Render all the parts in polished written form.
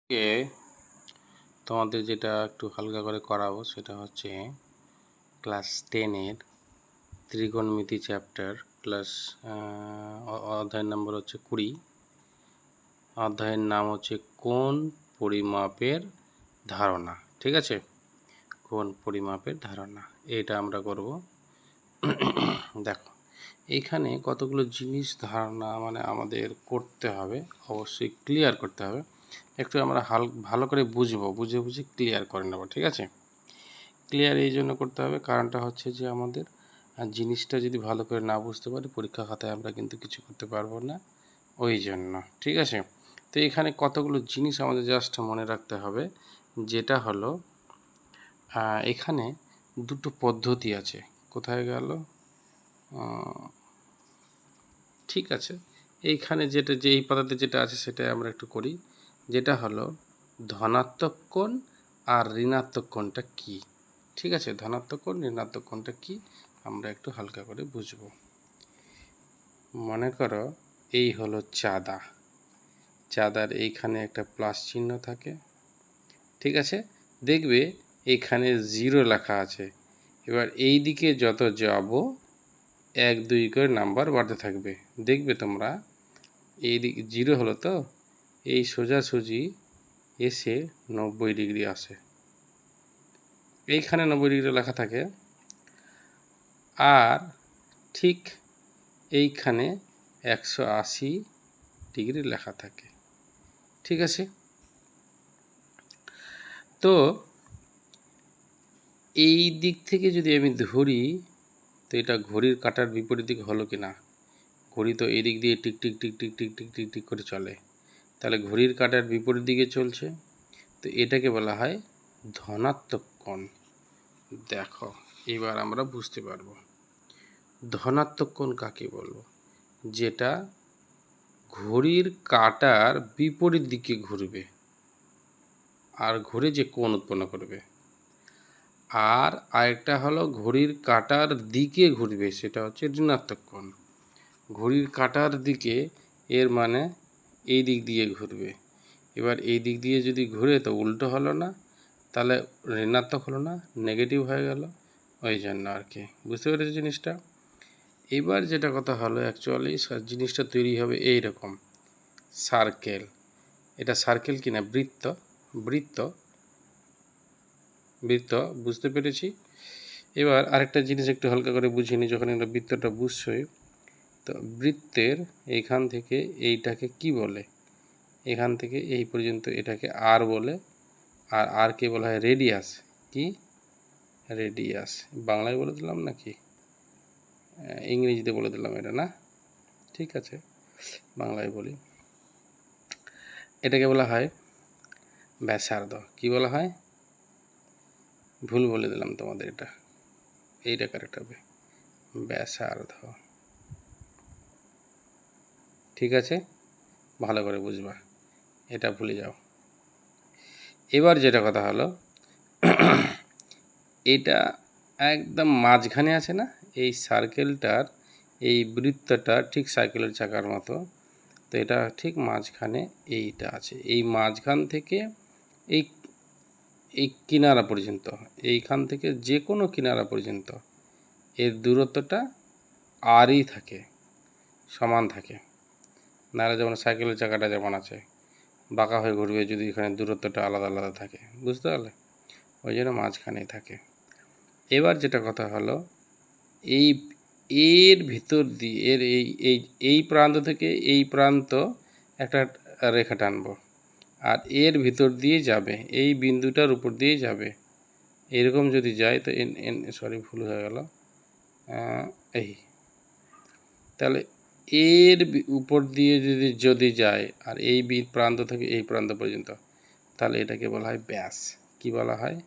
কে তোমাদের যেটা একটু হালকা করে করাবো সেটা হচ্ছে ক্লাস 10-এর ত্রিকোণমিতি চ্যাপ্টার ক্লাস অধ্যায়ের নম্বর হচ্ছে 20। অধ্যায়ের নাম হচ্ছে কোণ পরিমাপের ধারণা। ঠিক আছে, কোণ পরিমাপের ধারণা এটা আমরা করব। দেখো এইখানে কতগুলো জিনিস ধারণা আমাদের করতে হবে, অবশ্যই ক্লিয়ার করতে হবে। একটু আমরা ভালো করে বুঝে ক্লিয়ার করে নেব। ঠিক আছে, ক্লিয়ার এই জন্য করতে হবে, কারণটা হচ্ছে যে আমাদের জিনিসটা যদি ভালো করে না বুঝতে পারি পরীক্ষা খাতায় আমরা কিন্তু কিছু করতে পারবো না, ওই জন্য। ঠিক আছে, তো এখানে কতগুলো জিনিস আমাদের জাস্ট মনে রাখতে হবে, যেটা হলো এখানে দুটো পদ্ধতি আছে। কোথায় গেল? ঠিক আছে, এইখানে যে এই পাতাতে যেটা আছে সেটাই আমরা একটু করি, যেটা হলো ধনাত্মক কোণ আর ঋণাত্মক কোণটা কি। ঠিক আছে, ধনাত্মক কোণ ঋণাত্মক কোণটা কি আমরা একটু হালকা করে বুঝব। মনে করো এই হলো চাঁদার এইখানে একটা প্লাস চিহ্ন থাকে। ঠিক আছে, দেখবে এইখানে 0 লেখা আছে। এবার এই দিকে যত যাব 1 2 করে নাম্বার বাড়তে থাকবে। দেখবে তোমরা এই দিকে 0 হলো, তো এই সোজাসুজি এসে 90 ডিগ্রি আসে। এইখানে 90 ডিগ্রি লেখা থাকে, আর ঠিক এইখানে 180 ডিগ্রি লেখা থাকে। ঠিক আছে, তো এই দিক থেকে যদি আমি ধরি তো এটা ঘড়ির কাঁটার বিপরীত দিক হলো কি না? ঘড়ি তো এই দিক দিয়ে tick tick tick tick tick tick tick tick করে চলে, তাহলে ঘড়ির কাঁটার বিপরীত দিকে চলছে, তো এটাকে বলা হয় ধনাত্মক কোণ। দেখো এবার আমরা বুঝতে পারবো ধনাত্মক কোণ কাকে বলবো। যেটা ঘড়ির কাঁটার বিপরীত দিকে ঘুরবে আর ঘুরে যে কোণ উৎপন্ন করবে। আর আরেকটা হলো ঘড়ির কাঁটার দিকে ঘুরবে, সেটা হচ্ছে ঋণাত্মক কোণ। ঘড়ির কাঁটার দিকে এর মানে এই দিক দিয়ে ঘুরবে। এবার এই দিক দিয়ে যদি ঘুরে তো উল্টো হলো না, তাহলে ঋণাত্মক হলো না, নেগেটিভ হয়ে গেল, ওই জন্য আর কি। বুঝতে পেরেছি জিনিসটা? এবার যেটা কথা হলো অ্যাকচুয়ালি জিনিসটা তৈরি হবে এই রকম সার্কেল। এটা সার্কেল কিনা বৃত্ত বুঝতে পেরেছি। এবার আরেকটা জিনিস একটু হালকা করে বুঝিয়ে নিই। যখন একটা বৃত্তটা বুঝছই, তো বৃত্তের এইখান থেকে এইটাকে কি বলে? এখান থেকে এই পর্যন্ত এটাকে আর বলে, আর আরকে বলা হয় রেডিয়াস। কি রেডিয়াস? বাংলায় বলে দিলাম নাকি ইংরেজিতে বলে দিলাম এটা? না, ঠিক আছে, বাংলায় বলি। এটাকে বলা হয় ব্যাসার্ধ। কি বলা হয়? ভুল বলে দিলাম তোমাদের, এইটা কারেক্ট হবে, ব্যাসার্ধ। ঠিক আছে, ভালো করে বুঝবা, এটা ভুলে যাও। এবার যেটা কথা হলো এটা একদম মাঝখানে আছে না, এই সার্কেলটার এই বৃত্তটা ঠিক সাইকেলের চাকার মতো, তো এটা ঠিক মাঝখানে এইটা আছে। এই মাঝখান থেকে এই এই কিনারা পর্যন্ত, এইখান থেকে যে কোনো কিনারা পর্যন্ত এর দূরত্বটা আরই থাকে, সমান থাকে। নাহলে যেমন সাইকেলের চাকাটা যেমন আছে বাঁকা হয়ে ঘুরবে যদি এখানে দূরত্বটা আলাদা আলাদা থাকে, বুঝতে পারলে? ওই জন্য মাঝখানেই থাকে। এবার যেটা কথা হলো এর ভিতর দিয়ে এই প্রান্ত থেকে এই প্রান্ত একটা রেখা টানবো, আর এর ভিতর দিয়ে যাবে, এই বিন্দুটার উপর দিয়ে যাবে। এরকম যদি যায় তো ভুল হয়ে গেল, এই তাহলে এর উপর দিয়ে যদি যায় আর এই প্রান্ত থেকে এই প্রান্ত পর্যন্ত, তাহলে এটাকে বলা হয় ব্যাস। কি বলা হয়?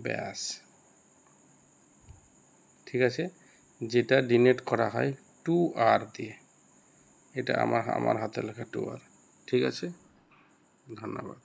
ব্যাস। ঠিক আছে, যেটা ডিনোট করা হয় 2r দিয়ে। এটা আমার হাতে লেখা 2r। ঠিক আছে, ধন্যবাদ।